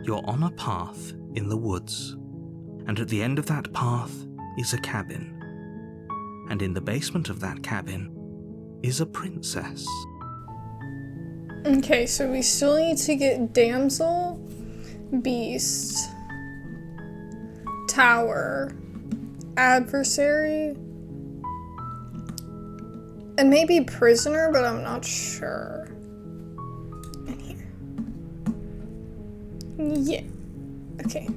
You're on a path in the woods, and at the end of that path is a cabin. And in the basement of that cabin is a princess. Okay, so we still need to get damsel, beast, tower, adversary, and maybe prisoner, but I'm not sure. In here. Yeah. Okay.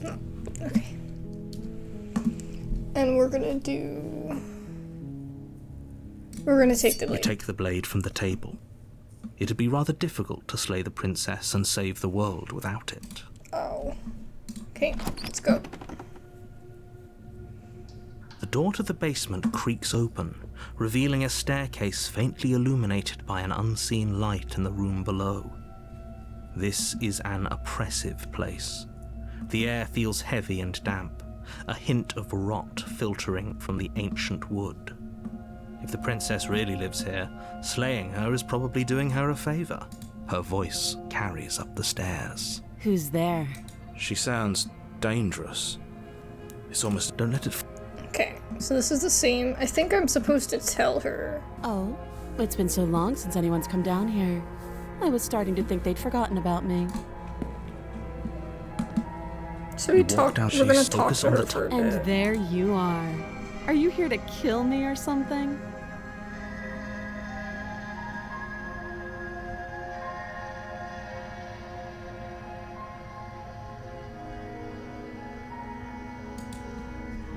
Oh, okay. And we're gonna take the blade. You take the blade from the table. It'd be rather difficult to slay the princess and save the world without it. Oh. Okay, let's go. The door to the basement creaks open, revealing a staircase faintly illuminated by an unseen light in the room below. This is an oppressive place. The air feels heavy and damp, a hint of rot filtering from the ancient wood. If the princess really lives here, slaying her is probably doing her a favor. Her voice carries up the stairs. Who's there? She sounds dangerous. It's almost... Don't let it... Okay, so this is the same. I think I'm supposed to tell her. Oh, it's been so long since anyone's come down here. I was starting to think they'd forgotten about me. So we're gonna talk to her for a bit. And there you are. Are you here to kill me or something?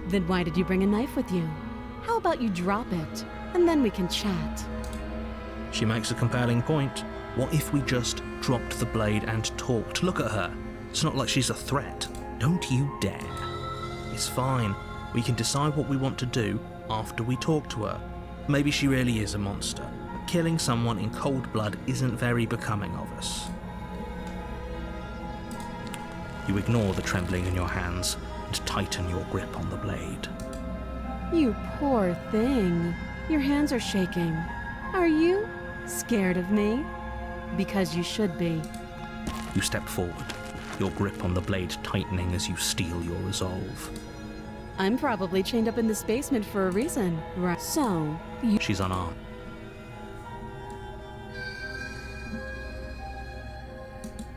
Then why did you bring a knife with you? How about you drop it, and then we can chat. She makes a compelling point. What if we just dropped the blade and talked? Look at her. It's not like she's a threat. Don't you dare. It's fine. We can decide what we want to do after we talk to her. Maybe she really is a monster. Killing someone in cold blood isn't very becoming of us. You ignore the trembling in your hands and tighten your grip on the blade. You poor thing. Your hands are shaking. Are you scared of me? Because you should be. You step forward, your grip on the blade tightening as you steel your resolve. I'm probably chained up in this basement for a reason, right? So, you... She's unarmed.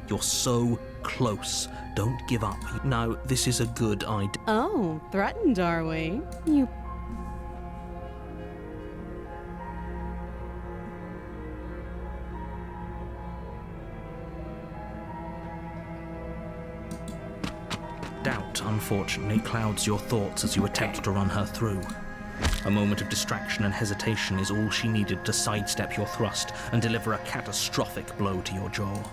You're so close. Don't give up. No, this is a good idea. Oh, threatened, are we? You... Doubt, unfortunately, clouds your thoughts as you attempt to run her through. A moment of distraction and hesitation is all she needed to sidestep your thrust and deliver a catastrophic blow to your jaw.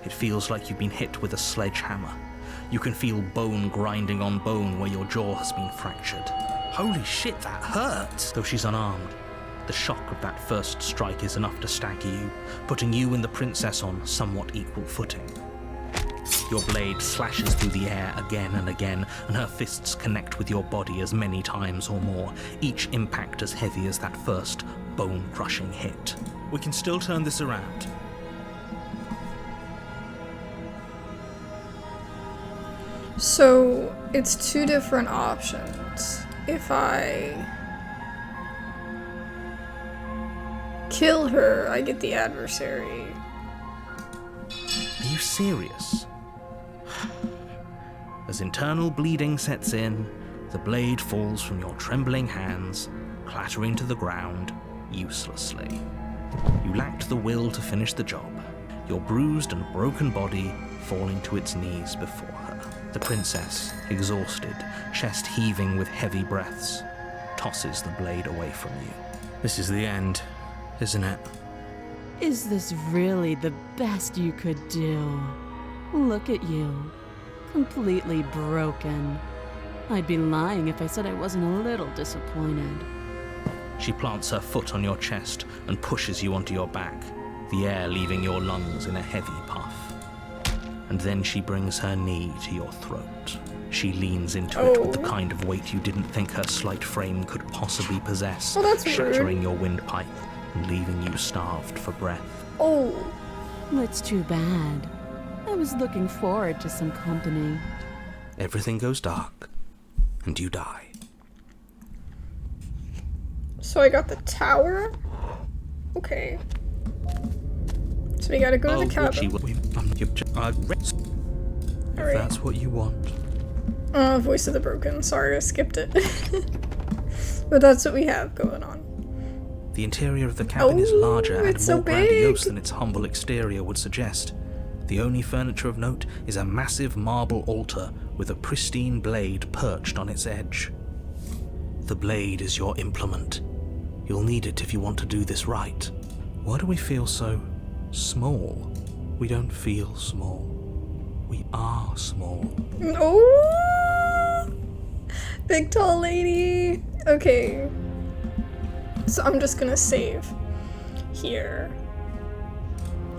It feels like you've been hit with a sledgehammer. You can feel bone grinding on bone where your jaw has been fractured. Holy shit, that hurts! Though she's unarmed, the shock of that first strike is enough to stagger you, putting you and the princess on somewhat equal footing. Your blade slashes through the air again and again, and her fists connect with your body as many times or more, each impact as heavy as that first bone-crushing hit. We can still turn this around. So, it's two different options. If I kill her, I get the adversary. Are you serious? As internal bleeding sets in, the blade falls from your trembling hands, clattering to the ground uselessly. You lacked the will to finish the job, your bruised and broken body falling to its knees before her. The princess, exhausted, chest heaving with heavy breaths, tosses the blade away from you. This is the end, isn't it? Is this really the best you could do? Look at you. Completely broken. I'd be lying if I said I wasn't a little disappointed. She plants her foot on your chest and pushes you onto your back, the air leaving your lungs in a heavy puff. And then she brings her knee to your throat. She leans into it with the kind of weight you didn't think her slight frame could possibly possess, that's shattering rude. your windpipe, and leaving you starved for breath. Oh. That's too bad. I was looking forward to some company. Everything goes dark, and you die. So I got the tower? Okay. So we gotta go to the cabin. If that's what you want. Voice of the Broken. Sorry, I skipped it. But that's what we have going on. The interior of the cabin is larger and it's more so grandiose big. than its humble exterior would suggest. The only furniture of note is a massive marble altar with a pristine blade perched on its edge. The blade is your implement. You'll need it if you want to do this right. Why do we feel so small? We don't feel small. We are small. Oh! Big tall lady. Okay. So I'm just gonna save here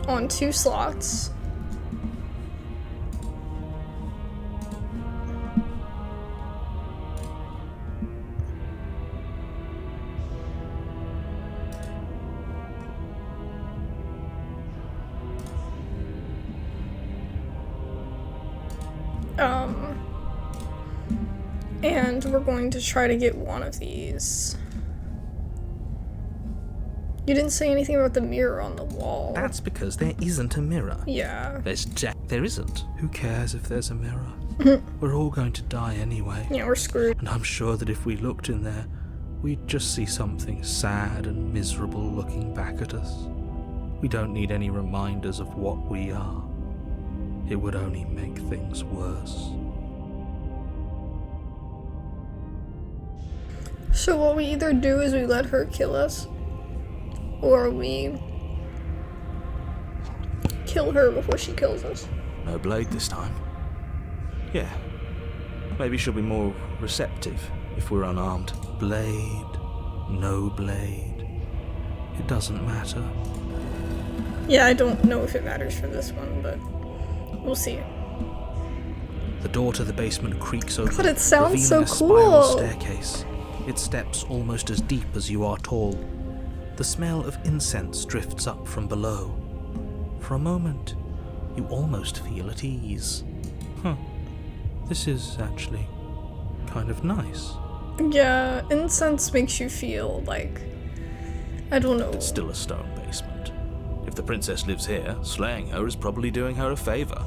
on 2 slots. And we're going to try to get one of these. You didn't say anything about the mirror on the wall. That's because there isn't a mirror. Yeah. There isn't. Who cares if there's a mirror? We're all going to die anyway. Yeah, we're screwed. And I'm sure that if we looked in there, we'd just see something sad and miserable looking back at us. We don't need any reminders of what we are. It would only make things worse. So what we either do is we let her kill us, or we kill her before she kills us. No blade this time. Yeah. Maybe she'll be more receptive if we're unarmed. Blade, no blade. It doesn't matter. Yeah, I don't know if it matters for this one, but we'll see. The door to the basement creaks open, God, it sounds so revealing a spiral cool. staircase. Its steps almost as deep as you are tall. The smell of incense drifts up from below. For a moment, you almost feel at ease. This is actually kind of nice. Yeah, incense makes you feel like, I don't know. It's still a stone basement. If the princess lives here, slaying her is probably doing her a favor.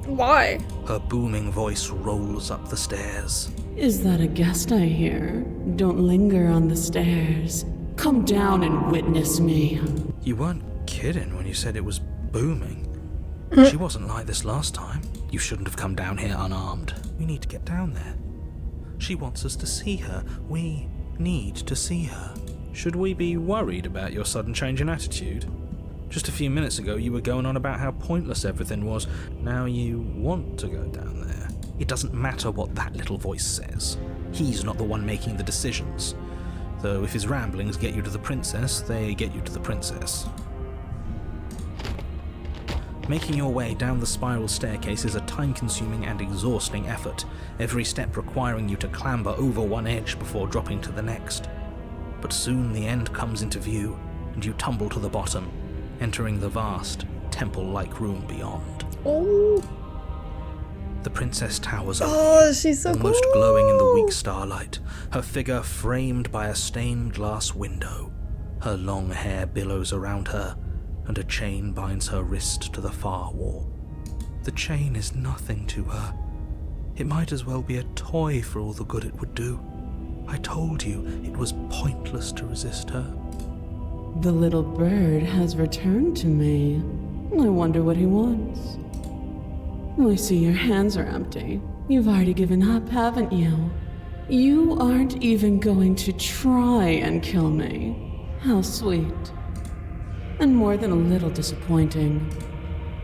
Why? Her booming voice rolls up the stairs. Is that a guest I hear? Don't linger on the stairs. Come down and witness me. You weren't kidding when you said it was booming. She wasn't like this last time. You shouldn't have come down here unarmed. We need to get down there. She wants us to see her. We need to see her. Should we be worried about your sudden change in attitude? Just a few minutes ago you were going on about how pointless everything was. Now you want to go down there. It doesn't matter what that little voice says. He's not the one making the decisions. Though if his ramblings get you to the princess, they get you to the princess. Making your way down the spiral staircase is a time-consuming and exhausting effort, every step requiring you to clamber over one edge before dropping to the next. But soon the end comes into view, and you tumble to the bottom, entering the vast, temple-like room beyond. Oh. The princess towers over Oh, she's so almost cool. glowing in the weak starlight, her figure framed by a stained glass window. Her long hair billows around her, and a chain binds her wrist to the far wall. The chain is nothing to her. It might as well be a toy for all the good it would do. I told you it was pointless to resist her. The little bird has returned to me. I wonder what he wants. I see your hands are empty. You've already given up, haven't you? You aren't even going to try and kill me. How sweet. And more than a little disappointing.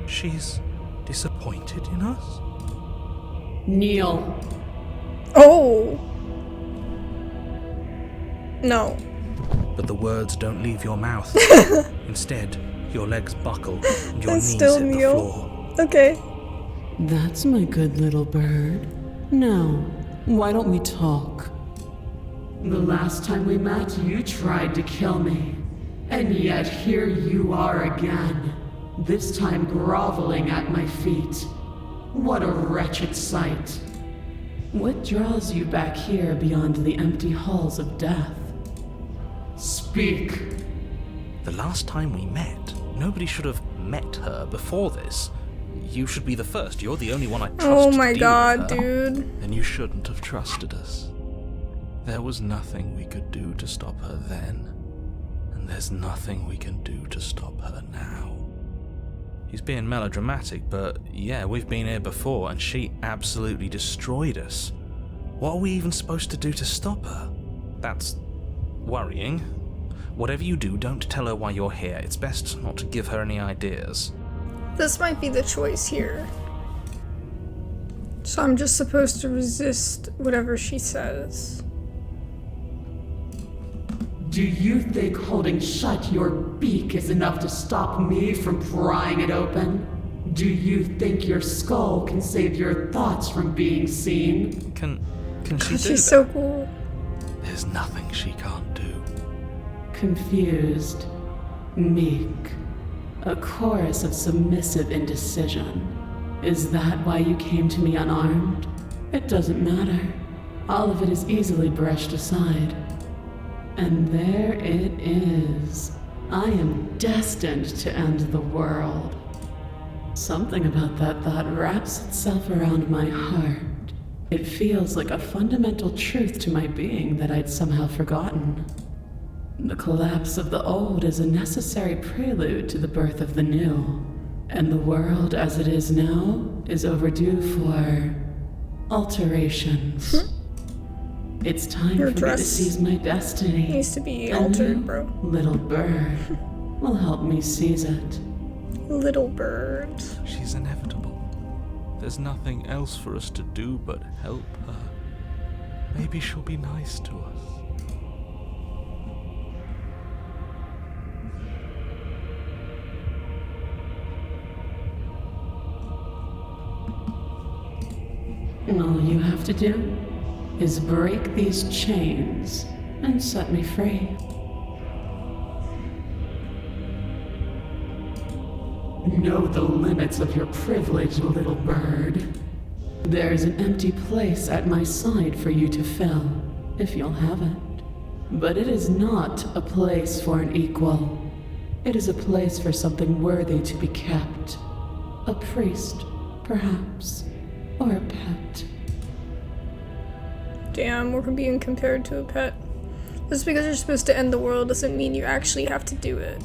She's disappointed in us? Kneel. Oh. No. But the words don't leave your mouth. Instead, your legs buckle and your I knees still hit the kneel. floor. Okay. That's my good little bird. Now, why don't we talk? The last time we met, you tried to kill me. And yet here you are again. This time groveling at my feet. What a wretched sight. What draws you back here beyond the empty halls of death? Speak. The last time we met, nobody should have met her before this. You should be the first. You're the only one I trust. Oh to my deal god, with her. dude. And you shouldn't have trusted us. There was nothing we could do to stop her then. And there's nothing we can do to stop her now. He's being melodramatic, but yeah, we've been here before and she absolutely destroyed us. What are we even supposed to do to stop her? That's worrying. Whatever you do, don't tell her why you're here. It's best not to give her any ideas. This might be the choice here. So I'm just supposed to resist whatever she says. Do you think holding shut your beak is enough to stop me from prying it open? Do you think your skull can save your thoughts from being seen? Can she do She's that? so cool. There's nothing she can't do. Confused, meek, a chorus of submissive indecision. Is that why you came to me unarmed? It doesn't matter. All of it is easily brushed aside. And there it is. I am destined to end the world. Something about that thought wraps itself around my heart. It feels like a fundamental truth to my being that I'd somehow forgotten. The collapse of the old is a necessary prelude to the birth of the new. And the world as it is now is overdue for alterations. It's time Your for me to dress seize my destiny. needs to be A altered, new bro. Little bird will help me seize it. Little bird. She's inevitable. There's nothing else for us to do but help her. Maybe she'll be nice to us. All you have to do is break these chains and set me free. Know the limits of your privilege, little bird. There's an empty place at my side for you to fill, if you'll have it. But it is not a place for an equal. It is a place for something worthy to be kept. A priest, perhaps, or a pet. Damn, we're being compared to a pet. Just because you're supposed to end the world doesn't mean you actually have to do it.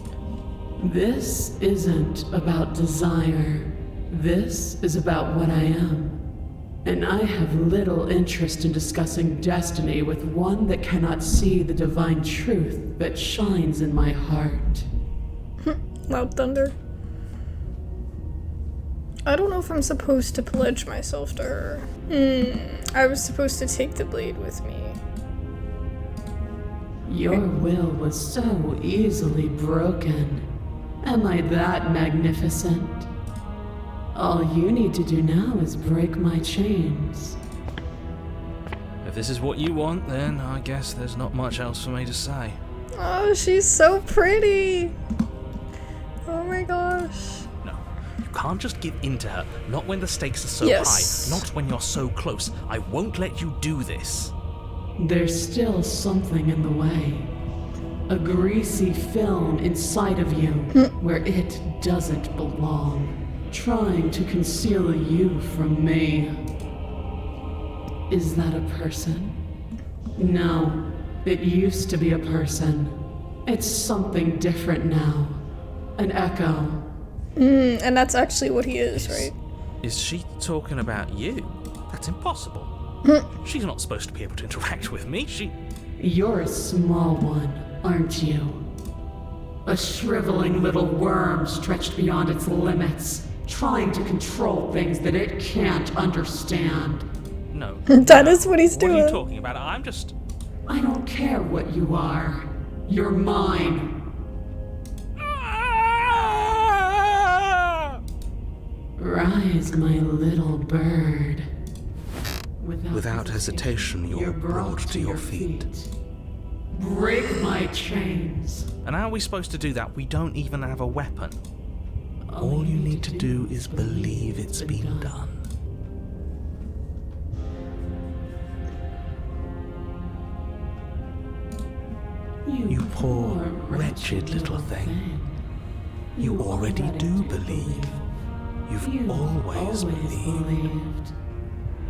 This isn't about desire. This is about what I am. And I have little interest in discussing destiny with one that cannot see the divine truth that shines in my heart. Loud thunder. I don't know if I'm supposed to pledge myself to her. I was supposed to take the blade with me. Your will was so easily broken. Am I that magnificent? All you need to do now is break my chains. If this is what you want, then I guess there's not much else for me to say. Oh, she's so pretty. Oh my gosh. No, you can't just give in to her. Not when the stakes are so Yes. high. Not when you're so close. I won't let you do this. There's still something in the way. A greasy film inside of you where it doesn't belong. Trying to conceal you from me. Is that a person? No, it used to be a person. It's something different now. An echo. And that's actually what he is, right? Is she talking about you? That's impossible. She's not supposed to be able to interact with me. You're a small one, aren't you? A shriveling little worm stretched beyond its limits, trying to control things that it can't understand. No. That is what he's What are doing. you talking about? I'm just... I don't care what you are. You're mine. Rise, my little bird. Without hesitation, you're brought to your feet. Break my chains. And how are we supposed to do that? We don't even have a weapon. All you need to do is believe it's been done. You poor, wretched little thing. You already do believe. You've always believed.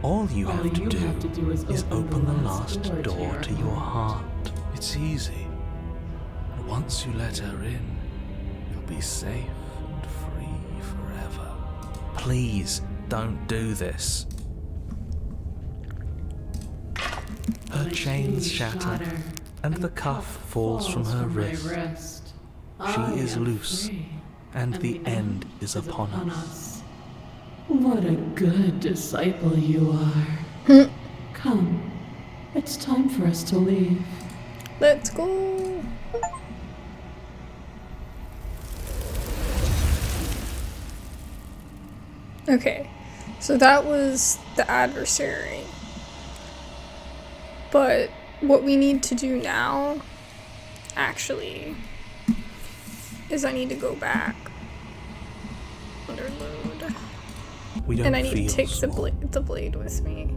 All you have to do is open the last door to your heart. It's easy. And once you let her in, you'll be safe and free forever. Please, don't do this. Her chains shatter, and the cuff falls from her wrist. She is loose, and the end is upon us. What a good disciple you are. Come, it's time for us to leave. Let's go. Okay, so that was the adversary. But what we need to do now, actually, is I need to go back. Underload. We don't And I need to feel take small. the blade with me.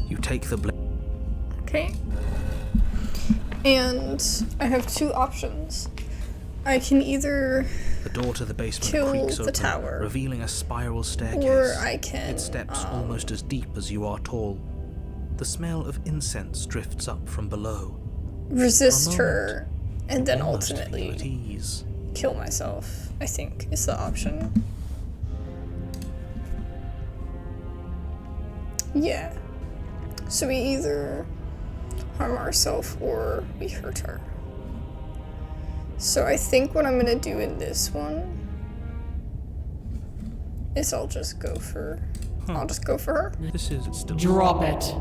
You take the blade. Okay. And I have two options. I can either, The door to the basement kill creaks the open, tower, revealing a spiral staircase. or I can Its steps almost as deep as you are tall. The smell of incense drifts up from below. resist For a her and then Almost feel at ultimately ease. kill myself, I think is the option. Yeah. So we either harm ourselves or we hurt her. So I think what I'm gonna do in this one is I'll just go for her. This is still. Drop it.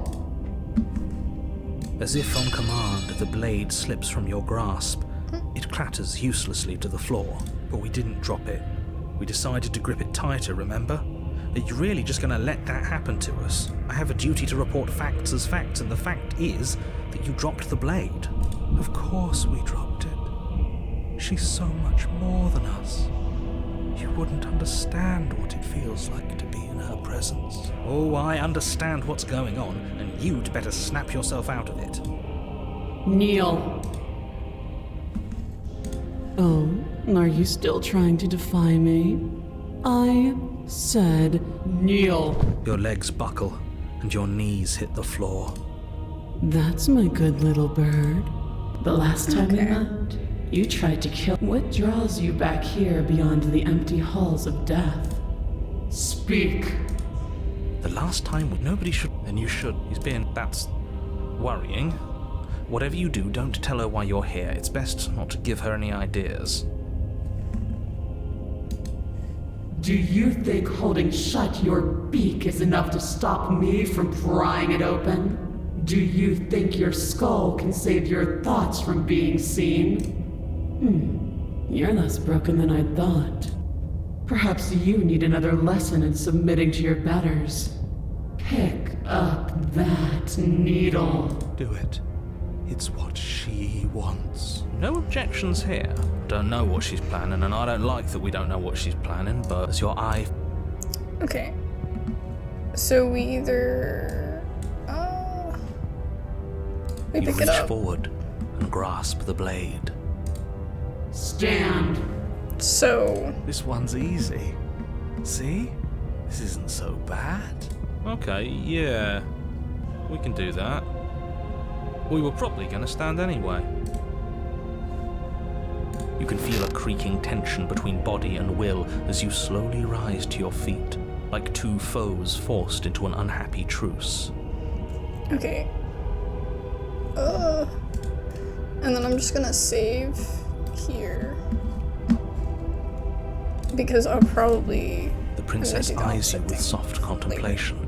As if on command, the blade slips from your grasp. It clatters uselessly to the floor, but we didn't drop it. We decided to grip it tighter, remember? Are you really just going to let that happen to us? I have a duty to report facts as facts, and the fact is that you dropped the blade. Of course we dropped it. She's so much more than us. You wouldn't understand what it feels like to be in her presence. Oh, I understand what's going on, and you'd better snap yourself out of it. Kneel. Oh, are you still trying to defy me? I said kneel. Your legs buckle, and your knees hit the floor. That's my good little bird. The last time we Okay. met, you tried to kill. What draws you back here beyond the empty halls of death? Speak. The last time nobody should. Then you should. That's worrying. Whatever you do, don't tell her why you're here. It's best not to give her any ideas. Do you think holding shut your beak is enough to stop me from prying it open? Do you think your skull can save your thoughts from being seen? You're less broken than I thought. Perhaps you need another lesson in submitting to your betters. Pick up that needle. Do it. It's what she wants. No objections here. Don't know what she's planning, and I don't like that we don't know what she's planning, but as your eye. Okay. So we either we You pick it reach up. forward and grasp the blade. Stand. So This one's easy. See? This isn't so bad. Okay, yeah. We can do that. We were probably going to stand anyway. You can feel a creaking tension between body and will as you slowly rise to your feet, like two foes forced into an unhappy truce. okay. And then I'm just gonna save here. Because I'll probably The princess I'm gonna do the eyes you opposite with thing. soft contemplation.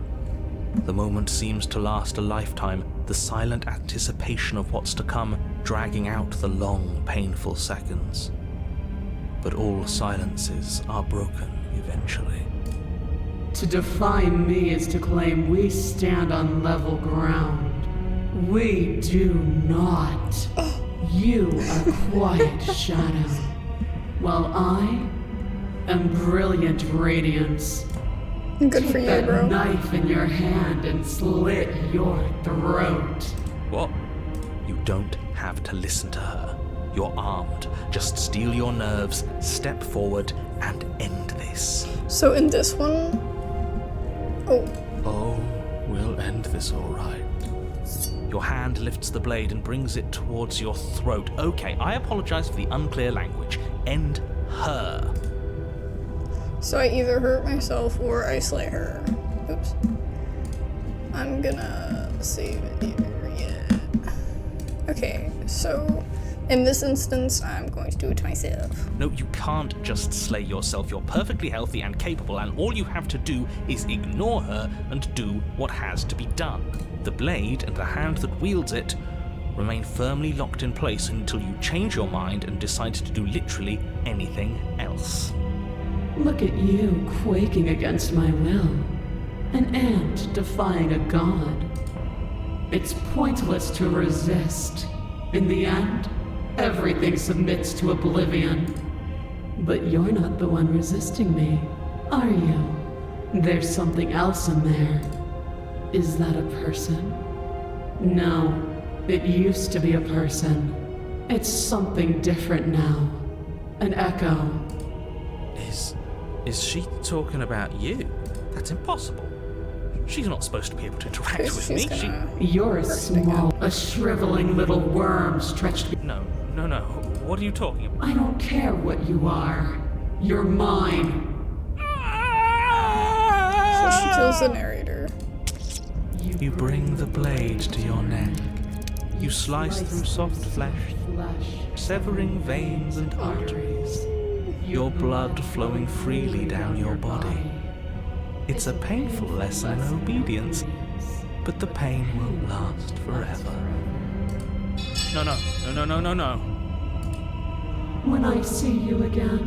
The moment seems to last a lifetime, the silent anticipation of what's to come, dragging out the long, painful seconds. But all silences are broken eventually. To defy me is to claim we stand on level ground. We do not. You are quiet shadow, while I am brilliant radiance. Good for Take you, that bro. knife in your hand and slit your throat. What? You don't have to listen to her. You're armed. Just steel your nerves, step forward, and end this. So in this one... Oh, Oh, we'll end this all right. Your hand lifts the blade and brings it towards your throat. Okay, I apologize for the unclear language. End her. so I either hurt myself or I slay her. Oops. I'm gonna save it here, yeah. Okay, so in this instance, I'm going to do it to myself. No, you can't just slay yourself. You're perfectly healthy and capable, and all you have to do is ignore her and do what has to be done. The blade and the hand that wields it remain firmly locked in place until you change your mind and decide to do literally anything else. Look at you quaking against my will. An ant defying a god. It's pointless to resist. In the end, everything submits to oblivion. But you're not the one resisting me, are you? There's something else in there. Is that a person? No, it used to be a person. It's something different now. An echo. Is she talking about you? That's impossible. She's not supposed to be able to interact with She's me. gonna... You're a shriveling little worm stretched. No. What are you talking about? I don't care what you are. You're mine. So she kills the narrator. You bring the blade to your neck. You slice through soft flesh, severing veins and arteries. Your blood flowing freely down your body. It's a painful lesson in obedience, but the pain won't last forever. No. When I see you again,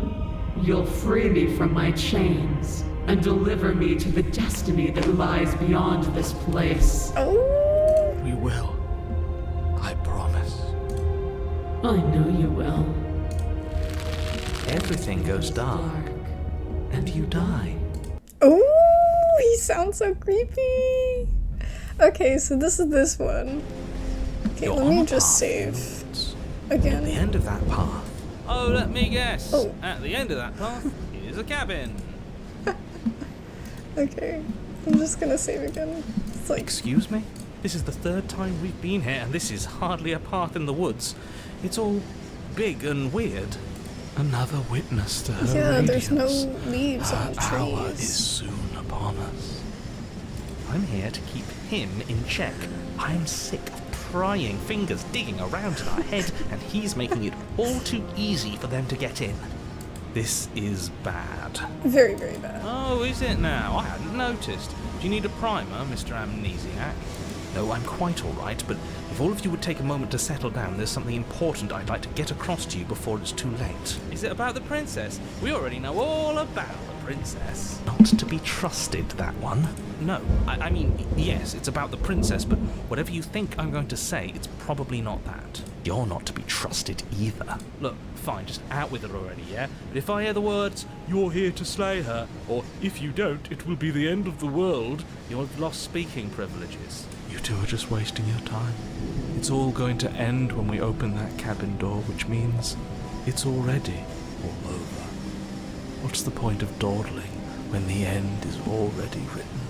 you'll free me from my chains and deliver me to the destiny that lies beyond this place. Oh, We will. I promise. I know you will. Everything goes dark, and you die. oh, he sounds so creepy. Okay, so this is this one. Okay, You're let on me a just path. save At the again. end of that path. Oh, let me guess. Oh. At the end of that path is a cabin. Okay, I'm just gonna save again. It's like, Excuse me? This is the third time we've been here, and this is hardly a path in the woods. It's all big and weird. Another witness to her yeah, there's no radiance. leaves on Her the hour is trees. soon upon us. I'm here to keep him in check. I'm sick of prying fingers digging around in our head, and he's making it all too easy for them to get in. This is bad. Very, very bad. Oh, is it now? I hadn't noticed. Do you need a primer, Mr. Amnesiac? No, I'm quite all right, but if all of you would take a moment to settle down, there's something important I'd like to get across to you before it's too late. Is it about the princess? We already know all about the princess. Not to be trusted, that one. No, I mean, yes, it's about the princess, but whatever you think I'm going to say, it's probably not that. You're not to be trusted either. Look, fine, just out with it already, yeah? But if I hear the words, "You're here to slay her," or "If you don't, it will be the end of the world," you'll have lost speaking privileges. You two are just wasting your time. It's all going to end when we open that cabin door, which means it's already all over. What's the point of dawdling when the end is already written?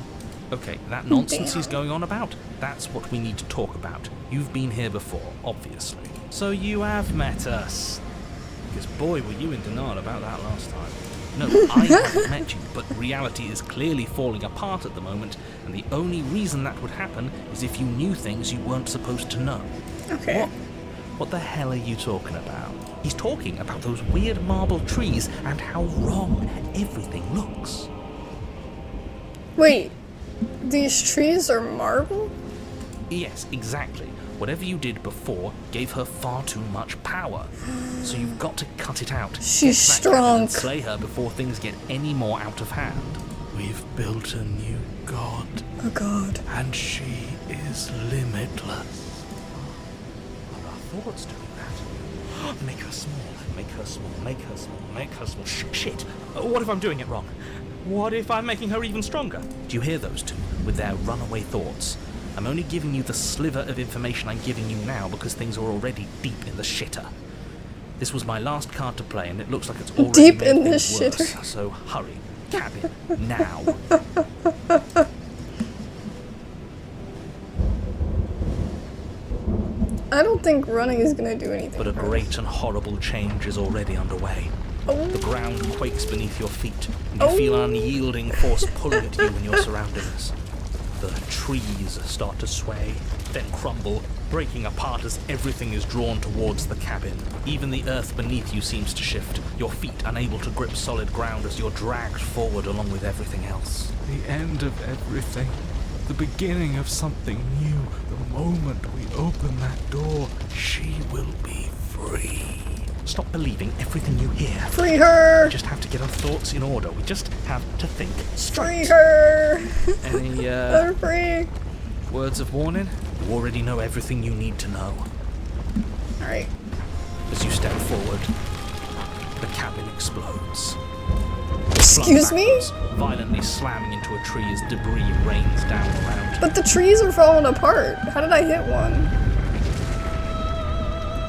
Okay, that nonsense he's going on about, that's what we need to talk about. You've been here before, obviously. So you have met us. Because boy, were you in denial about that last time. No, I haven't met you, but reality is clearly falling apart at the moment, and the only reason that would happen is if you knew things you weren't supposed to know. Okay. What the hell are you talking about? He's talking about those weird marble trees and how wrong everything looks. Wait, these trees are marble? Yes, exactly. Whatever you did before gave her far too much power. So you've got to cut it out. She's Get back at her strong. and slay her before things get any more out of hand. We've built a new god, Oh god. and she is limitless. Are our thoughts doing that? Make her small, make her small, make her small, make her small. Shit! What if I'm doing it wrong? What if I'm making her even stronger? Do you hear those two, with their runaway thoughts? I'm only giving you the sliver of information I'm giving you now because things are already deep in the shitter. This was my last card to play, and it looks like it's already deep made in the things worse, shitter. so hurry. Cabin, now. I don't think running is gonna do anything. But a for us. great and horrible change is already underway. Oh. The ground quakes beneath your feet, and you feel an unyielding force pulling at you in your surroundings. The trees start to sway, then crumble, breaking apart as everything is drawn towards the cabin. Even the earth beneath you seems to shift, your feet unable to grip solid ground as you're dragged forward along with everything else. The end of everything. The beginning of something new. The moment we open that door, she will be free. Stop believing everything you hear. Free her! We just have to get our thoughts in order. We just have to think straight. Free her! Any, Let her free! words of warning? You already know everything you need to know. Alright. As you step forward, the cabin explodes. Excuse me? Backwards, violently slamming into a tree as debris rains down around you. But the trees are falling apart. How did I hit one?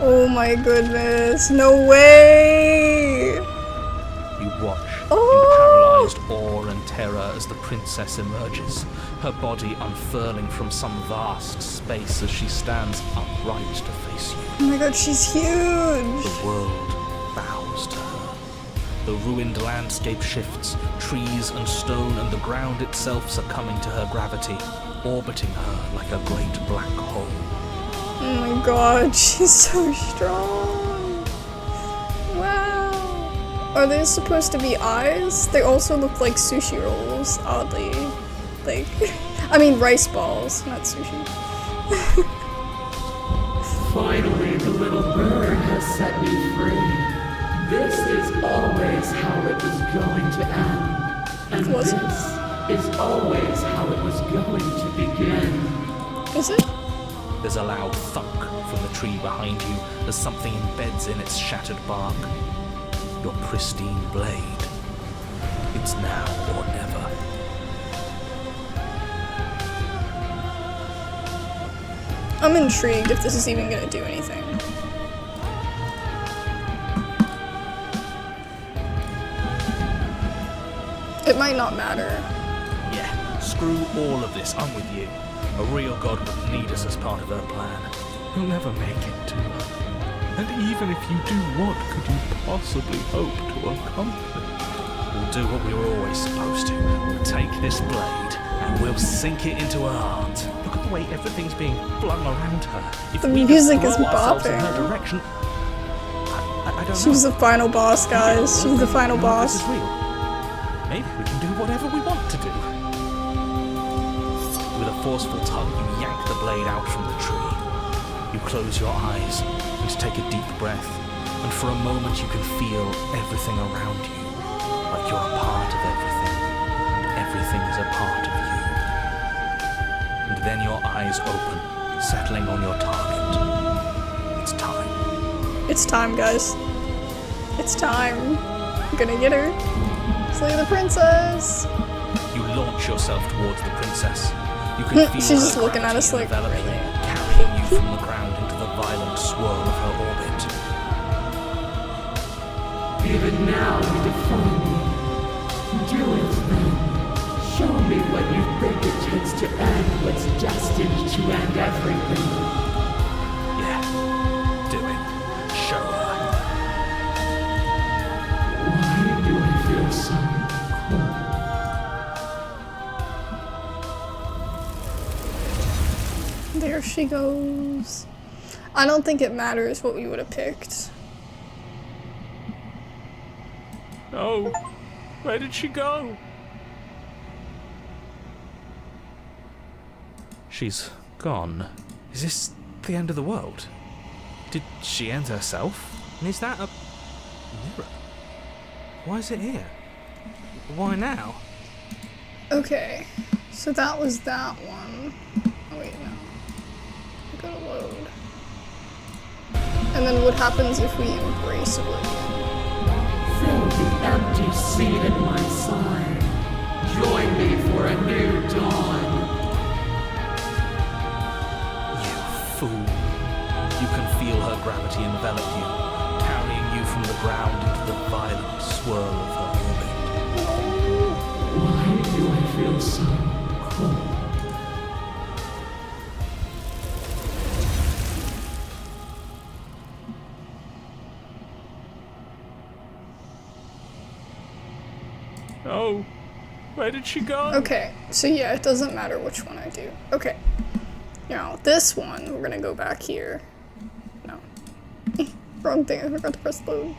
Oh my goodness. No way! You watch Oh! in paralyzed awe and terror as the princess emerges, her body unfurling from some vast space as she stands upright to face you. Oh my god, she's huge! The world bows to her. The ruined landscape shifts, trees and stone and the ground itself succumbing to her gravity, orbiting her like a great black hole. Oh my god, she's so strong! Wow! Are they supposed to be eyes? They also look like sushi rolls, oddly. Like, I mean rice balls, not sushi. Finally, the little bird has set me free. This is always how it was going to end. And Was it? this is always how it was going to begin. Is it? There's a loud thunk from the tree behind you as something embeds in its shattered bark. Your pristine blade. It's now or never. I'm intrigued if this is even gonna do anything. It might not matter. Yeah, screw all of this, I'm with you. A real god would need us as part of her plan. You'll never make it to her. And even if you do, what could you possibly hope to accomplish? We'll do what we were always supposed to. We'll take this blade and we'll sink it into her heart. Look at the way everything's being flung around her. If The we music just is throw ourselves in her bopping. direction, I don't She's know. the final boss, guys. She's the final boss. This is real. Maybe we can do whatever we want to do. With a forceful tug, you yank the blade out from the tree. You close your eyes and take a deep breath, and for a moment you can feel everything around you, like you're a part of everything, and everything is a part of you. And then your eyes open, settling on your target. It's time. It's time, guys. It's time. I'm gonna get her. Slay the princess. You launch yourself towards the princess. You can feel She's her just looking at gravity us like, enveloping really? you, carrying you from the ground into the violent swirl of her orbit. Even now you define me. Do it then. Show me what you think it takes to end what's destined to end everything. Yeah, do it. Show her. Why do I feel so cold? There she goes. I don't think it matters what we would have picked. No! Where did she go? She's gone. Is this the end of the world? Did she end herself? And is that a mirror? Why is it here? Why now? Okay, so that was that one. Oh wait, no. I gotta load. And then what happens if we embrace oblivion? Fill the empty seat at my side. Join me for a new dawn. You fool. You can feel her gravity envelop you, carrying you from the ground into the violent swirl of her orbit. Why do I feel so cold? Oh, where did she go? Okay, so yeah, it doesn't matter which one I do. Okay. Now, this one, we're gonna go back here. No. Wrong thing, I forgot to press load.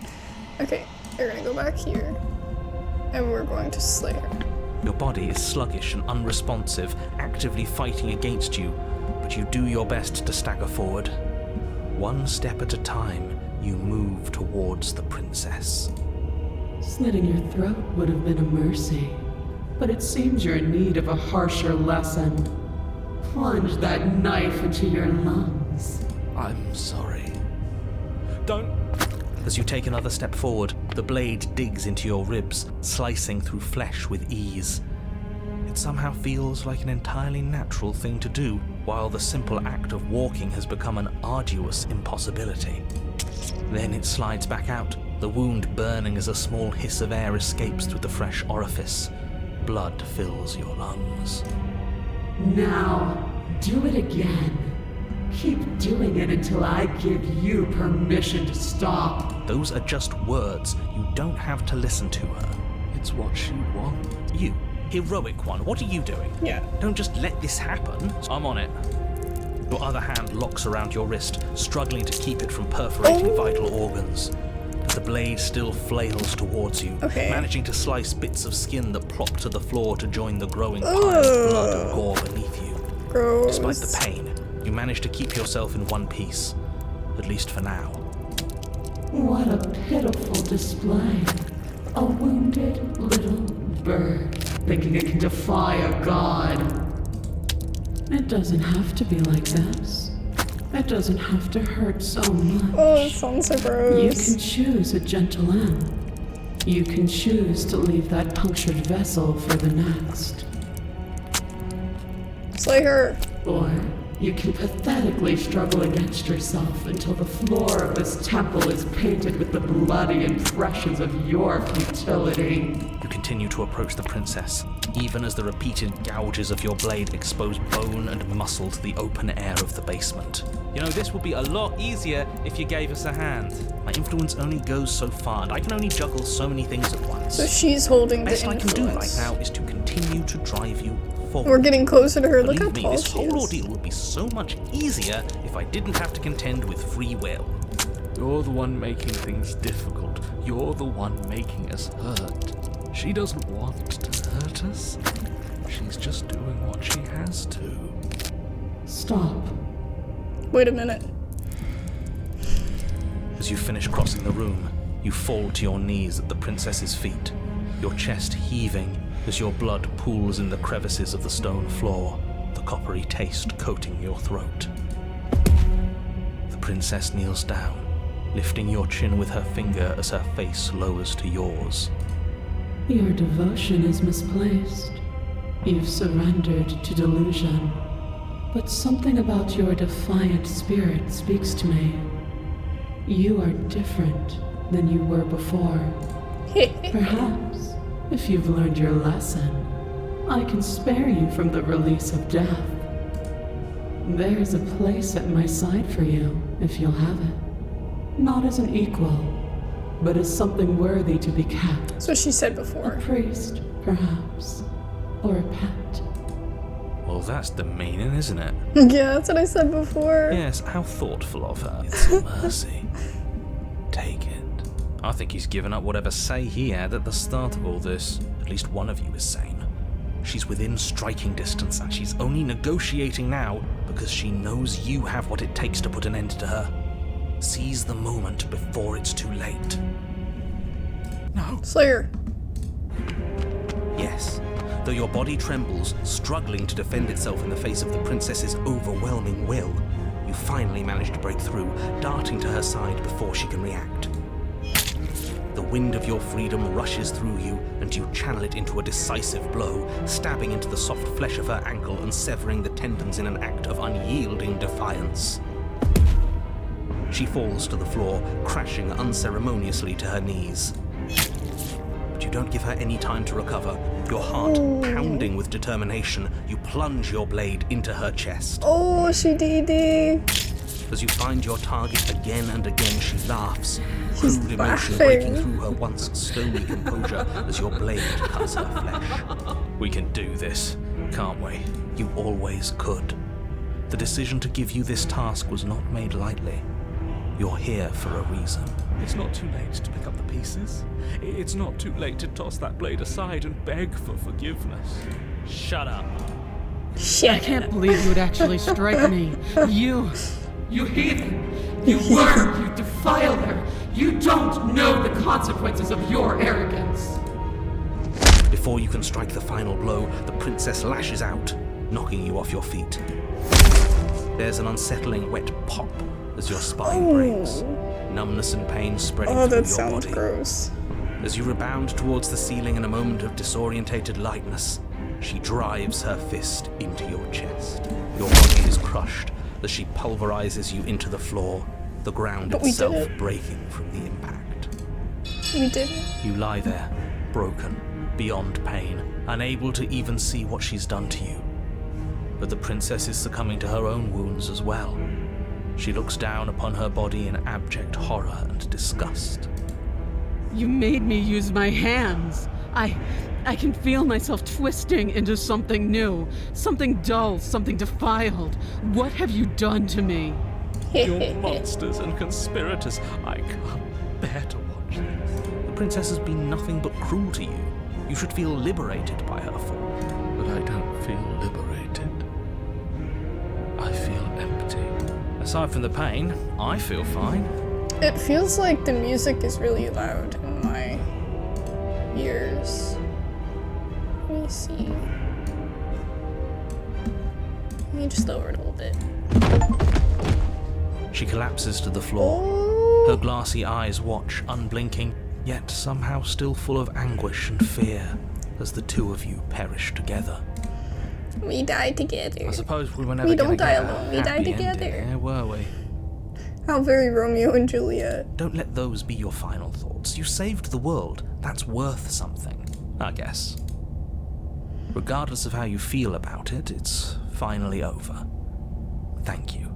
Okay, we're gonna go back here. And we're going to slay her. Your body is sluggish and unresponsive, actively fighting against you, but you do your best to stagger forward. One step at a time, you move towards the princess. Slitting your throat would have been a mercy, but it seems you're in need of a harsher lesson. Plunge that knife into your lungs. I'm sorry. Don't. As you take another step forward, the blade digs into your ribs, slicing through flesh with ease. It somehow feels like an entirely natural thing to do, while the simple act of walking has become an arduous impossibility. Then it slides back out, the wound burning as a small hiss of air escapes through the fresh orifice. Blood fills your lungs. Now, do it again. Keep doing it until I give you permission to stop. Those are just words. You don't have to listen to her. It's what she wants. You, heroic one, what are you doing? Yeah. Don't just let this happen. I'm on it. Your other hand locks around your wrist, struggling to keep it from perforating vital organs. But the blade still flails towards you, managing to slice bits of skin that plop to the floor to join the growing pile of blood and gore beneath you. Gross. Despite the pain, you manage to keep yourself in one piece, at least for now. What a pitiful display. A wounded little bird thinking it can defy a god. It doesn't have to be like this. It doesn't have to hurt so much. Oh, it sounds so gross. You can choose a gentle end. You can choose to leave that punctured vessel for the next. Slay her. Or you can pathetically struggle against yourself until the floor of this temple is painted with the bloody impressions of your futility. You continue to approach the princess, even as the repeated gouges of your blade expose bone and muscle to the open air of the basement. You know, this would be a lot easier if you gave us a hand. My influence only goes so far, and I can only juggle so many things at once. So she's holding The the best I influence. can do right now is to continue to drive you forward. We're getting closer to her. Look how Believe me, tall this she whole is. ordeal would be so much easier if I didn't have to contend with free will. You're the one making things difficult. You're the one making us hurt. She doesn't want to hurt us. She's just doing what she has to. Stop. Wait a minute. As you finish crossing the room, you fall to your knees at the princess's feet, your chest heaving as your blood pools in the crevices of the stone floor, the coppery taste coating your throat. The princess kneels down, lifting your chin with her finger as her face lowers to yours. Your devotion is misplaced. You've surrendered to delusion. But something about your defiant spirit speaks to me. You are different than you were before. Perhaps, if you've learned your lesson, I can spare you from the release of death. There's a place at my side for you, if you'll have it. Not as an equal, but as something worthy to be kept. That's what she said A before. priest, perhaps, or a pet. Well, that's the meaning, isn't it? Yeah, that's what I said before. Yes, how thoughtful of her. It's a mercy. Take it. I think he's given up whatever say he had at the start of all this. At least one of you is sane. She's within striking distance, and she's only negotiating now because she knows you have what it takes to put an end to her. Seize the moment before it's too late. No. Slay her. Yes. Though your body trembles, struggling to defend itself in the face of the princess's overwhelming will, you You finally manage to break through, darting to her side before she can react. The wind of your freedom rushes through you, and you channel it into a decisive blow, stabbing into the soft flesh of her ankle and severing the tendons in an act of unyielding defiance. She falls to the floor, crashing unceremoniously to her knees. But you don't give her any time to recover. Your heart pounding with determination, you plunge your blade into her chest. Oh, she did. As you find your target again and again, she laughs, She's crude emotion laughing. breaking through her once stony composure as your blade cuts her flesh. We can do this, can't we? You always could. The decision to give you this task was not made lightly. You're here for a reason. It's not too late to pick up the pieces. It's not too late to toss that blade aside and beg for forgiveness. Shut up. Shit. I can't believe you would actually strike me. You heathen! You worm! You defiler! You don't know the consequences of your arrogance! Before you can strike the final blow, the princess lashes out, knocking you off your feet. There's an unsettling wet pop as your spine breaks, numbness and pain spreading Oh, through that your sounds body. gross. As you rebound towards the ceiling in a moment of disorientated lightness, she drives her fist into your chest. Your body is crushed as she pulverizes you into the floor, the ground But we did itself it. breaking from the impact. We did it. You lie there, broken, beyond pain, unable to even see what she's done to you. But the princess is succumbing to her own wounds as well. She looks down upon her body in abject horror and disgust. You made me use my hands. I can feel myself twisting into something new, something dull, something defiled. What have you done to me? You're monsters and conspirators. I can't bear to watch this. The princess has been nothing but cruel to you. You should feel liberated by her fall. But I don't feel liberated. I feel empty. Aside from the pain, I feel fine. It feels like the music is really loud in my ears. Let me see. Let me just lower it a little bit. She collapses to the floor. Her Oh, glassy eyes watch, unblinking, yet somehow still full of anguish and fear, as the two of you perish together. we died together. I suppose we were never We don't gonna die get a alone, we die happy together. ending, eh, were we? How very Romeo and Juliet. Don't let those be your final thoughts. You saved the world. That's worth something, I guess. Regardless of how you feel about it, it's finally over. Thank you.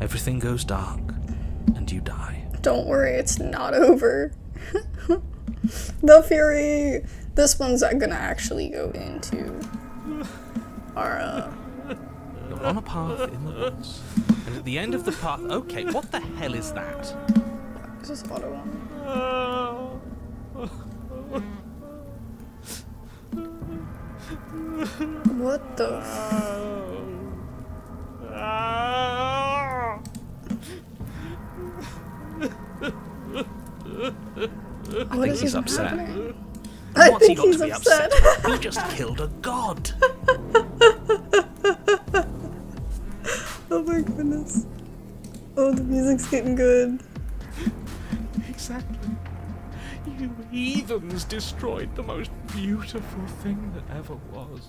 Everything goes dark, and you die. Don't worry, it's not over. The Fury. This one's gonna actually go into our You're on a path in the woods, and at the end of the path... Okay, what the hell is that? Is this auto one? What the I think he's upset. happening? I What's he think got he's to be upset. He just killed a god. Oh my goodness. Oh, the music's getting good. Exactly. You heathens destroyed the most beautiful thing that ever was,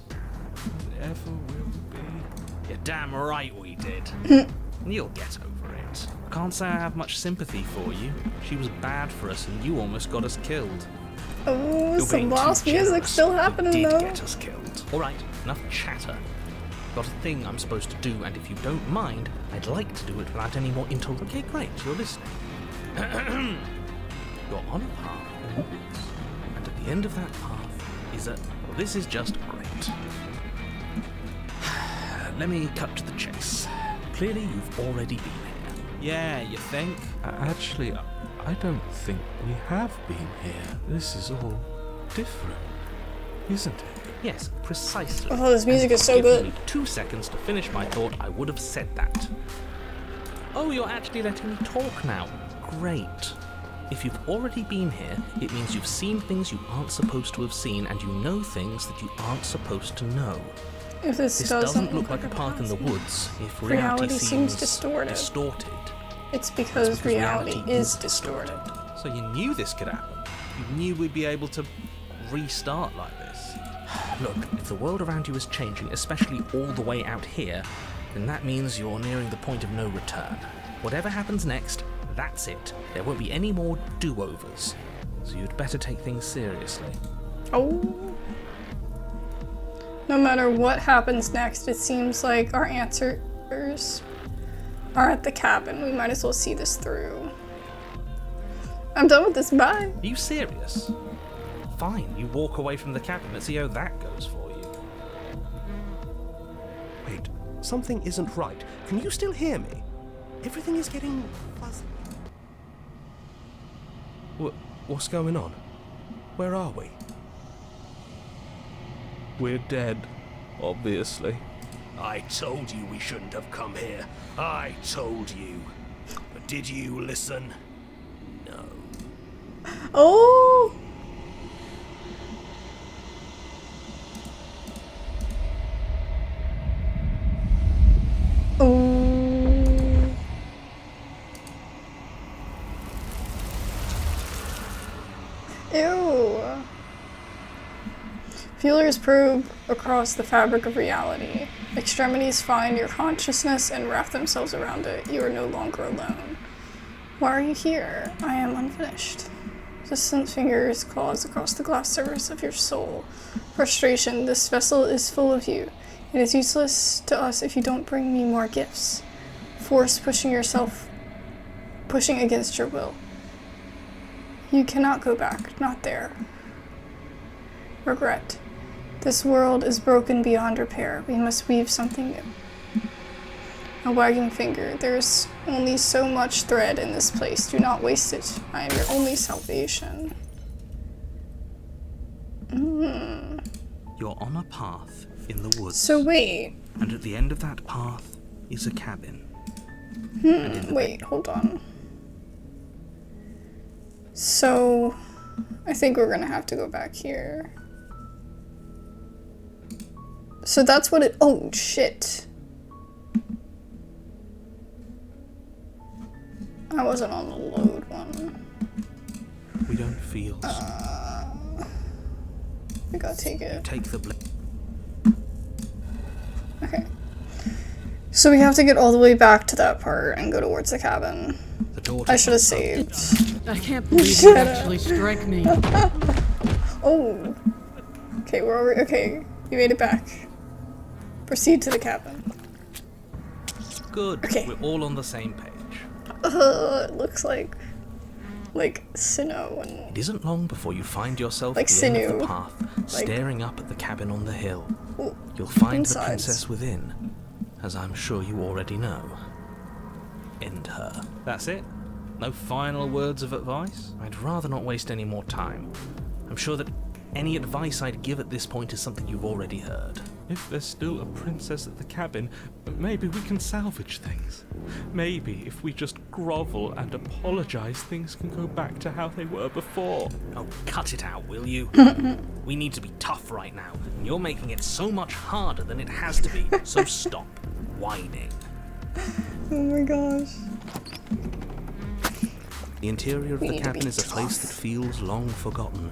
and ever will be. You're damn right we did. You'll get over it. Can't say I have much sympathy for you. She was bad for us and you almost got us killed. Oh, You're some being boss too music generous. still You happening did though. get us killed. Alright, enough chatter. Got a thing I'm supposed to do, and if you don't mind, I'd like to do it without any more Okay, great, you're listening. You're on a path in the woods, and at the end of that path is a... Well, this is just great. Let me cut to the chase. Clearly you've already been here. Yeah, you think? Actually, I don't think we have been here. This is all different, isn't it? Yes, precisely. Oh, this music And is so if good. given me 2 seconds to finish my thought, I would have said that. Oh, you're actually letting me talk now. Great. If you've already been here, it means you've seen things you aren't supposed to have seen, and you know things that you aren't supposed to know. If this doesn't look like a path in the woods if reality seems distorted. It's because reality is distorted. So you knew this could happen. You knew we'd be able to restart like this. Look, if the world around you is changing, especially all the way out here, then that means you're nearing the point of no return. Whatever happens next, that's it. There won't be any more do-overs. So you'd better take things seriously. Oh. No matter what happens next, it seems like our answers are at the cabin. We might as well see this through. I'm done with this, bye. Are you serious? Fine, you walk away from the cabin. Let's see how that goes for you. Wait, something isn't right. Can you still hear me? Everything is getting fuzzy. What's going on? Where are we? We're dead, obviously. I told you we shouldn't have come here. I told you. But did you listen? No. Oh! Oh. Ew. Feelers probe across the fabric of reality. Extremities find your consciousness and wrap themselves around it. You are no longer alone. Why are you here? I am unfinished. Distant fingers claws across the glass surface of your soul. Frustration. This vessel is full of you. It is useless to us if you don't bring me more gifts. Force pushing against your will. You cannot go back. Not there. Regret. This world is broken beyond repair. We must weave something new. A wagging finger. There's only so much thread in this place. Do not waste it. I am your only salvation. You're on a path in the woods. So wait. And at the end of that path is a cabin. Wait, hold on. So, I think we're gonna have to go back here. So that's what it- oh, shit. I wasn't on the load one. We don't feel so. I gotta take it. Take the blade. Okay. So we have to get all the way back to that part and go towards the cabin. The door I should have saved. I can't believe you actually strike me. Oh. Okay, we're over. Okay, you made it back. Proceed to the cabin. Good. Okay. We're all on the same page. It looks like Sinnoh and It isn't long before you find yourself Like at the end of sinew. the path, staring up at the cabin on the hill. ooh, You'll find the insides. princess within, as I'm sure you already know. End her. That's it? No final words of advice? I'd rather not waste any more time. I'm sure that any advice I'd give at this point is something you've already heard. If there's still a princess at the cabin, maybe we can salvage things. Maybe if we just grovel and apologize, things can go back to how they were before. Oh, cut it out, will you? We need to be tough right now, and you're making it so much harder than it has to be, so stop whining. Oh my gosh. The interior of We the need to cabin be is a place that tough. feels long forgotten.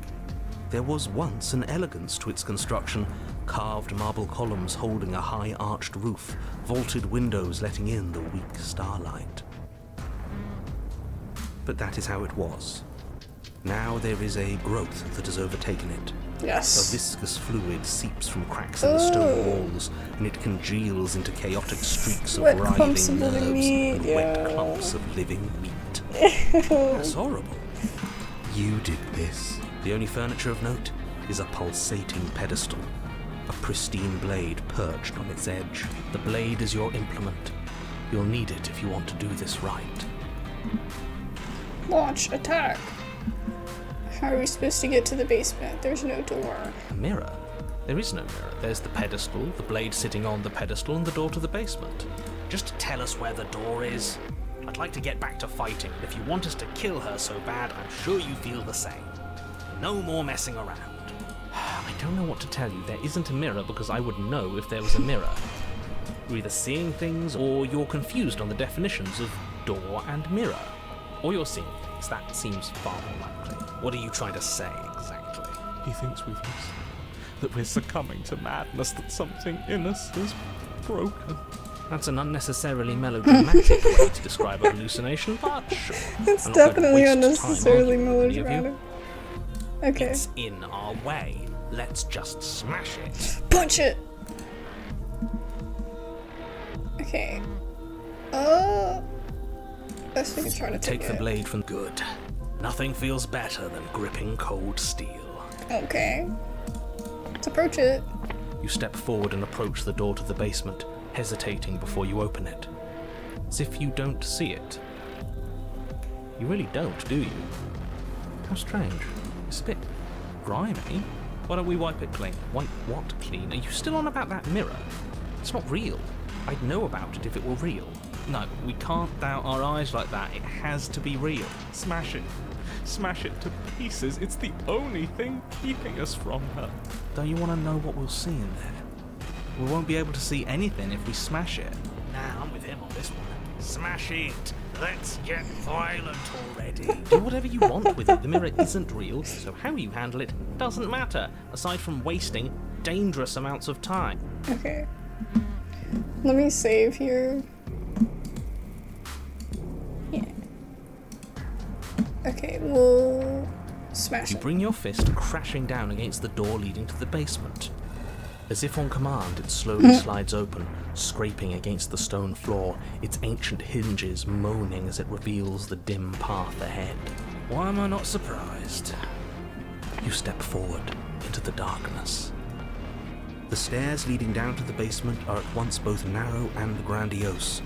There was once an elegance to its construction, carved marble columns holding a high arched roof, vaulted windows letting in the weak starlight. But that is how it was. Now there is a growth that has overtaken it. A Yes. viscous fluid seeps from cracks in the stone walls, and it congeals into chaotic streaks of Wet clumps writhing of living nerves meat, and yeah. wet clumps of living meat. That's horrible. You did this. The only furniture of note is a pulsating pedestal, a pristine blade perched on its edge. The blade is your implement. You'll need it if you want to do this right. Launch attack. How are we supposed to get to the basement? There's no door. A mirror? There is no mirror. There's the pedestal, the blade sitting on the pedestal, and the door to the basement. Just tell us where the door is. I'd like to get back to fighting, and if you want us to kill her so bad, I'm sure you feel the same. No more messing around. I I don't know what to tell you. There isn't a mirror because I would know if there was a mirror. You're either seeing things or you're confused on the definitions of door and mirror. Or you're seeing things. That seems far more likely. What are you trying to say exactly? He thinks we've lost. That we're succumbing to madness, that something in us is broken. That's an unnecessarily melodramatic way to describe a hallucination, but sure. It's I'm not going to definitely waste time unnecessarily arguing with any of you. melodramatic. Okay. It's in our way. Let's just smash it. Punch it! Okay. Guess we can try to Take the it. blade from good. Nothing feels better than gripping cold steel. Okay. Let's approach it. You step forward and approach the door to the basement, hesitating before you open it. As if you don't see it. You really don't, do you? How strange. It's a bit grimy. Why don't we wipe it clean? Wipe what clean? Are you still on about that mirror? It's not real. I'd know about it if it were real. No, we can't doubt our eyes like that. It has to be real. Smash it. Smash it to pieces. It's the only thing keeping us from her. Don't you want to know what we'll see in there? We won't be able to see anything if we smash it. Nah, I'm with him on this one. Smash it. Let's get violent already. Do whatever you want with it. The mirror isn't real, so how you handle it doesn't matter, aside from wasting dangerous amounts of time. Okay. Let me save here. Yeah. Okay, we'll smash You it. bring your fist crashing down against the door leading to the basement. As if on command, it slowly slides open, scraping against the stone floor, its ancient hinges moaning as it reveals the dim path ahead. Why am I not surprised? You step forward into the darkness. The stairs leading down to the basement are at once both narrow and grandiose.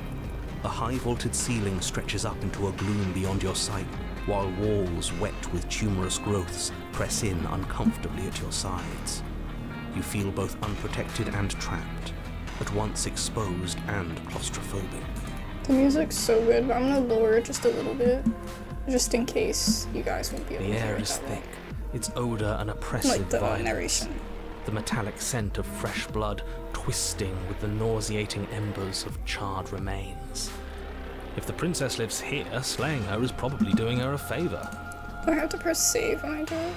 A high-vaulted ceiling stretches up into a gloom beyond your sight, while walls wet with tumorous growths press in uncomfortably at your sides. You feel both unprotected and trapped, at once exposed and claustrophobic. The music's so good, but I'm gonna lower it just a little bit, just in case you guys won't be able The to hear air it is that thick, well. its odor an oppressive Like the violence. narration. The metallic scent of fresh blood twisting with the nauseating embers of charred remains. If the princess lives here, slaying her is probably doing her a favor. Do I have to press save when I do it?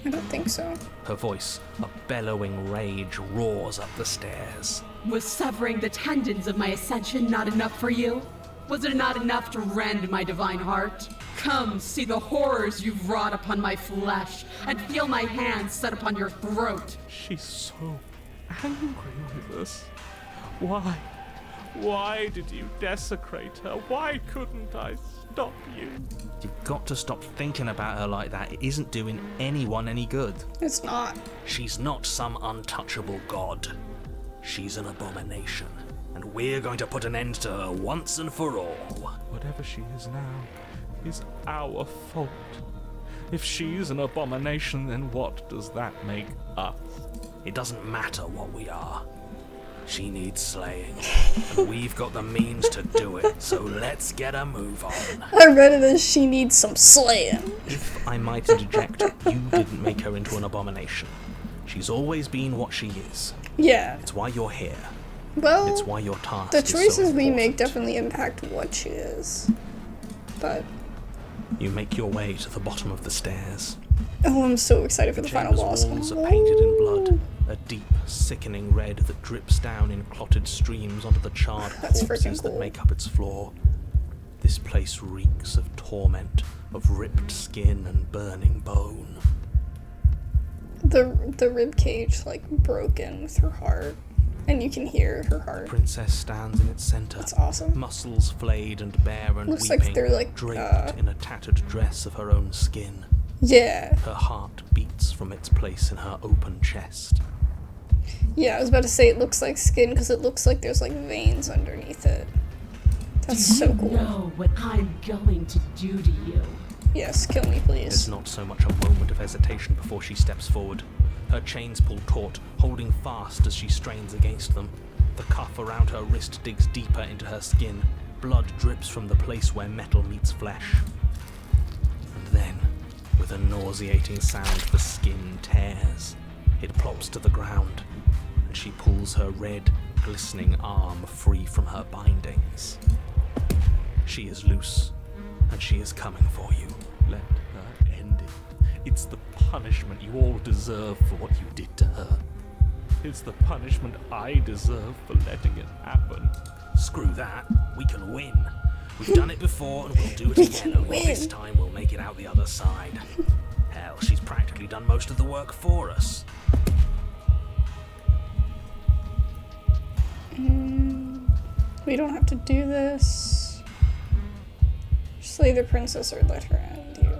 I don't think so. Her voice, a bellowing rage, roars up the stairs. Was severing the tendons of my ascension not enough for you? Was it not enough to rend my divine heart? Come, see the horrors you've wrought upon my flesh, and feel my hands set upon your throat. She's so angry with us. Why? Why did you desecrate her? Why couldn't I stop you? You've got to stop thinking about her like that. It isn't doing anyone any good. It's not. She's not some untouchable god. She's an abomination, and we're going to put an end to her once and for all. Whatever she is now is our fault. If she's an abomination, then what does that make us? It doesn't matter what we are. She needs slaying, and we've got the means to do it, so let's get a move on. I read it as she needs some slaying. If I might interject, you didn't make her into an abomination. She's always been what she is. Yeah. It's why you're here. Well, It's why your task the is so choices we important. make definitely impact what she is. But, You make your way to the bottom of the stairs. oh, I'm so excited for the final Chamber's boss. walls are painted in blood, a deep, sickening red that drips down in clotted streams onto the charred That's freaking corpses that cool. make up its floor. This place reeks of torment, of ripped skin and burning bone. The rib cage, like, broken with her heart. And you can hear her heart. Princess stands in its center, That's awesome. muscles flayed and bare and Looks like weeping, they're, like, draped in a tattered dress of her own skin. Yeah. Her heart beats from its place in her open chest. Yeah, I was about to say it looks like skin because it looks like there's, like, veins underneath it. That's Do so you cool. know what I'm going to do to you? Yes, kill me, There's please. not so much a moment of hesitation before she steps forward. Her chains pull taut, holding fast as she strains against them. The cuff around her wrist digs deeper into her skin. Blood drips from the place where metal meets flesh. And then, with a nauseating sound the skin tears. It plops to the ground, and she pulls her red, glistening arm free from her bindings. She is loose, and she is coming for you. Let her end it. It's the punishment you all deserve for what you did to her. It's the punishment I deserve for letting it happen. Screw that. We can win. We've done it before and we'll do it again, only this time we'll make it out the other side. Hell, she's practically done most of the work for us. We don't have to do this. Slay the princess or let her end you.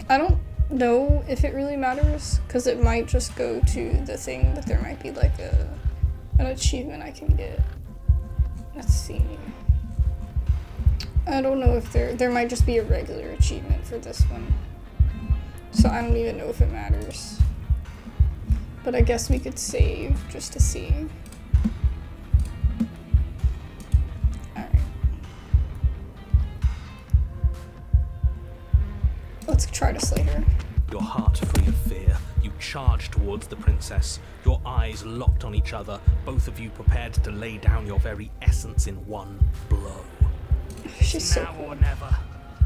I don't know if it really matters, because it might just go to the thing, but there might be like an achievement I can get. Let's see. I don't know if there might just be a regular achievement for this one. So I don't even know if it matters. But I guess we could save just to see. Alright. Let's try to slay her. Your heart free of fear, you charge towards the princess, your eyes locked on each other, both of you prepared to lay down your very essence in one blow. She's so Now cool. or never.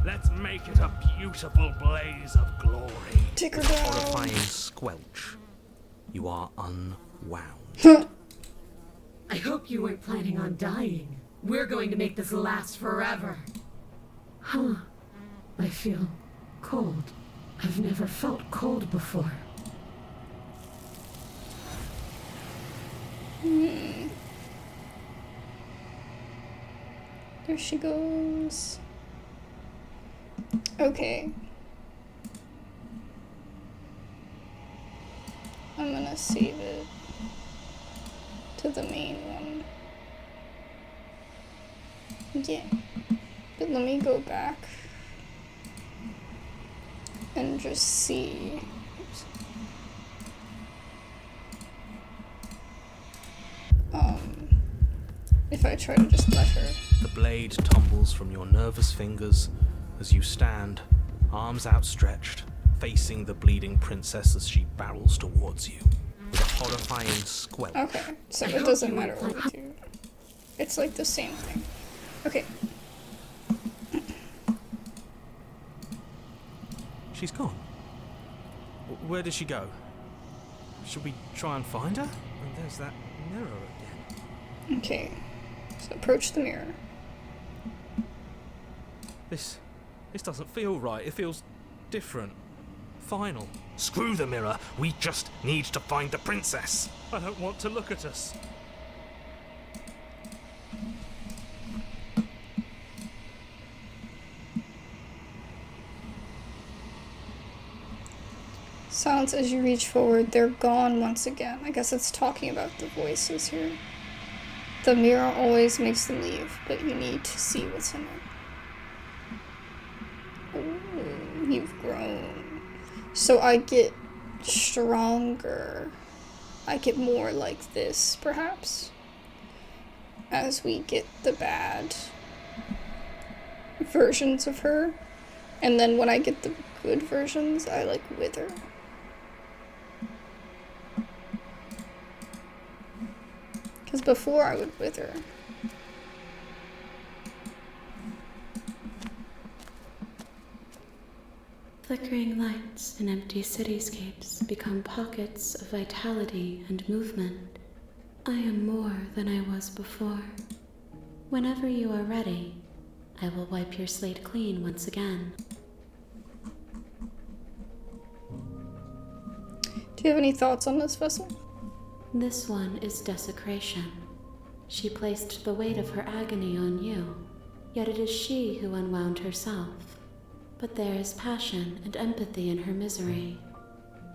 Let's make it a beautiful blaze of glory. Take her With a down. horrifying squelch, you are unwound. I hope you weren't planning on dying. We're going to make this last forever. Huh. I feel cold. I've never felt cold before. There she goes. Okay. I'm gonna save it to the main one. Yeah. But let me go back and just see. Oops. If I try to just let her. The blade tumbles from your nervous fingers as you stand, arms outstretched, facing the bleeding princess as she barrels towards you. With a horrifying squelch. Okay, so it doesn't matter what we do. It's like the same thing. Okay. She's gone. Where did she go? Should we try and find her? And there's that mirror again. Okay. So approach the mirror. This doesn't feel right. It feels different. Final. Screw the mirror. We just need to find the princess. I don't want to look at us. Silence as you reach forward. They're gone once again. I guess it's talking about the voices here. The mirror always makes them leave, but you need to see what's in it. Ooh, you've grown. So I get stronger. I get more like this, perhaps. As we get the bad versions of her. And then when I get the good versions, I like wither. Because before I would wither. Flickering lights in empty cityscapes become pockets of vitality and movement. I am more than I was before. Whenever you are ready, I will wipe your slate clean once again. Do you have any thoughts on this vessel? This one is desecration. She placed the weight of her agony on you, yet it is she who unwound herself. But there is passion and empathy in her misery.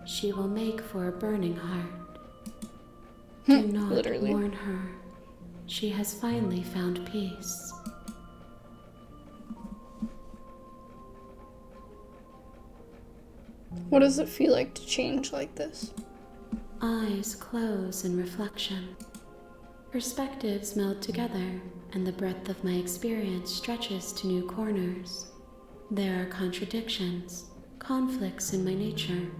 She will make for a burning heart. Do not Literally. mourn her. She has finally found peace. What does it feel like to change like this? Eyes close in reflection. Perspectives meld together, and the breadth of my experience stretches to new corners. There are contradictions, conflicts in my nature,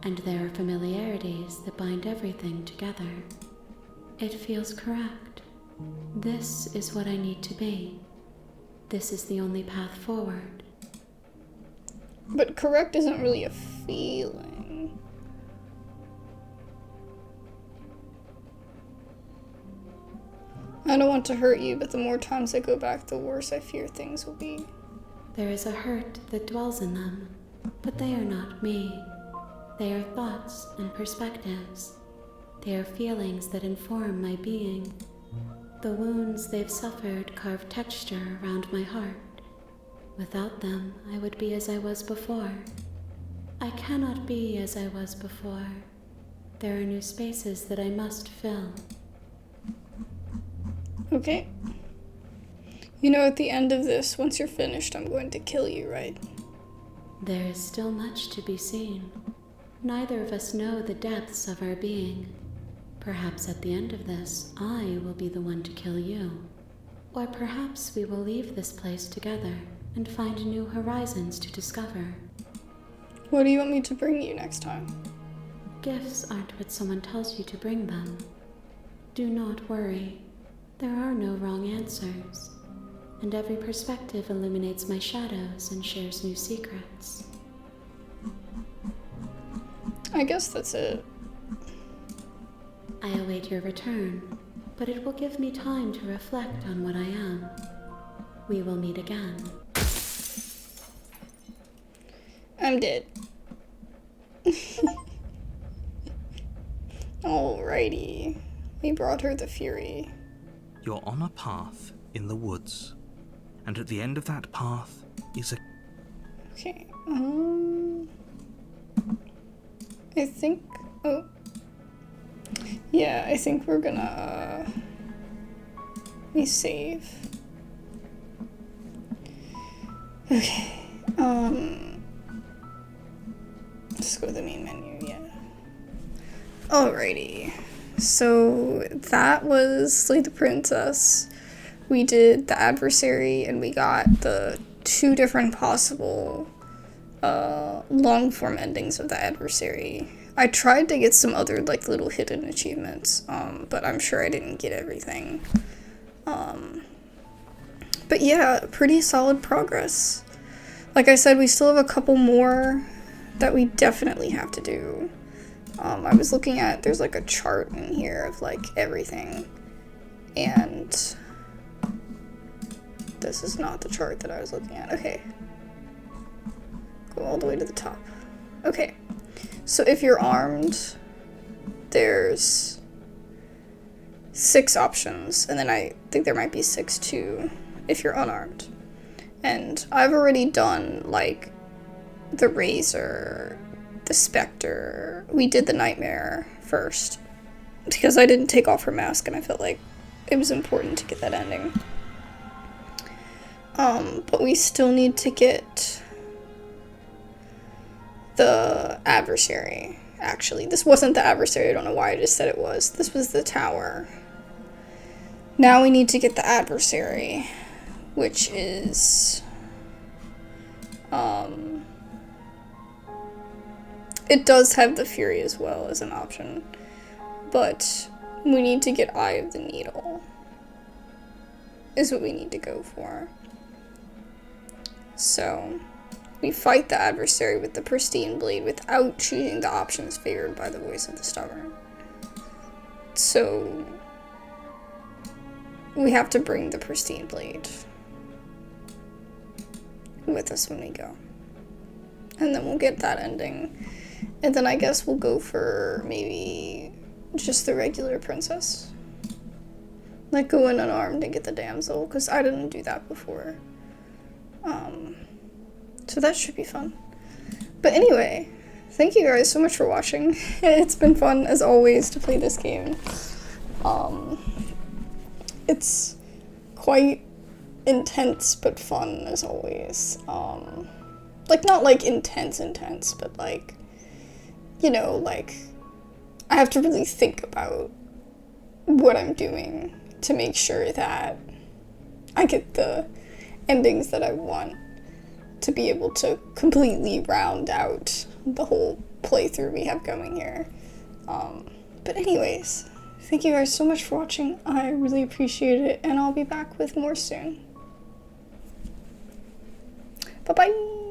and there are familiarities that bind everything together. It feels correct. This is what I need to be. This is the only path forward. But correct isn't really a feeling. I don't want to hurt you, but the more times I go back, the worse I fear things will be. There is a hurt that dwells in them, but they are not me. They are thoughts and perspectives. They are feelings that inform my being. The wounds they've suffered carve texture around my heart. Without them, I would be as I was before. I cannot be as I was before. There are new spaces that I must fill. Okay. You know, at the end of this, once you're finished, I'm going to kill you, right? There is still much to be seen. Neither of us know the depths of our being. Perhaps at the end of this, I will be the one to kill you. Or perhaps we will leave this place together and find new horizons to discover. What do you want me to bring you next time? Gifts aren't what someone tells you to bring them. Do not worry. There are no wrong answers, and every perspective illuminates my shadows and shares new secrets. I guess that's it. I await your return, but it will give me time to reflect on what I am. We will meet again. I'm dead. Alrighty. We brought her the fury. You're on a path in the woods, and at the end of that path is a... Okay, I think, oh, yeah, I think we're gonna, let me save. Okay, just go to the main menu, yeah. Alrighty, so that was Slay the Princess. We did the adversary, and we got the 2 different possible long form endings of the adversary. I tried to get some other like little hidden achievements, but I'm sure I didn't get everything. But yeah, pretty solid progress. Like I said, we still have a couple more that we definitely have to do. I was looking at, there's like a chart in here of like everything, and this is not the chart that I was looking at. Okay. Go all the way to the top. Okay. So if you're armed, there's 6 options, and then I think there might be 6 too if you're unarmed. And I've already done like the Razor, the Spectre. We did the Nightmare first because I didn't take off her mask and I felt like it was important to get that ending. But we still need to get the adversary. Actually, this wasn't the adversary. I don't know why I just said it was. This was the tower. Now we need to get the adversary, which is, it does have the Fury as well as an option, but we need to get Eye of the Needle, is what we need to go for. So, we fight the adversary with the Pristine Blade without choosing the options favored by the Voice of the Stubborn. So, we have to bring the Pristine Blade with us when we go. And then we'll get that ending. And then I guess we'll go for maybe just the regular princess. Like go in unarmed and get the damsel, because I didn't do that before. So that should be fun. But anyway, thank you guys so much for watching. It's been fun, as always, to play this game. It's quite intense, but fun, as always. Like, not like intense, but like, you know, like, I have to really think about what I'm doing to make sure that I get the endings that I want. to be able to completely round out the whole playthrough we have going here. But anyways, thank you guys so much for watching. I really appreciate it, and I'll be back with more soon. Bye-bye!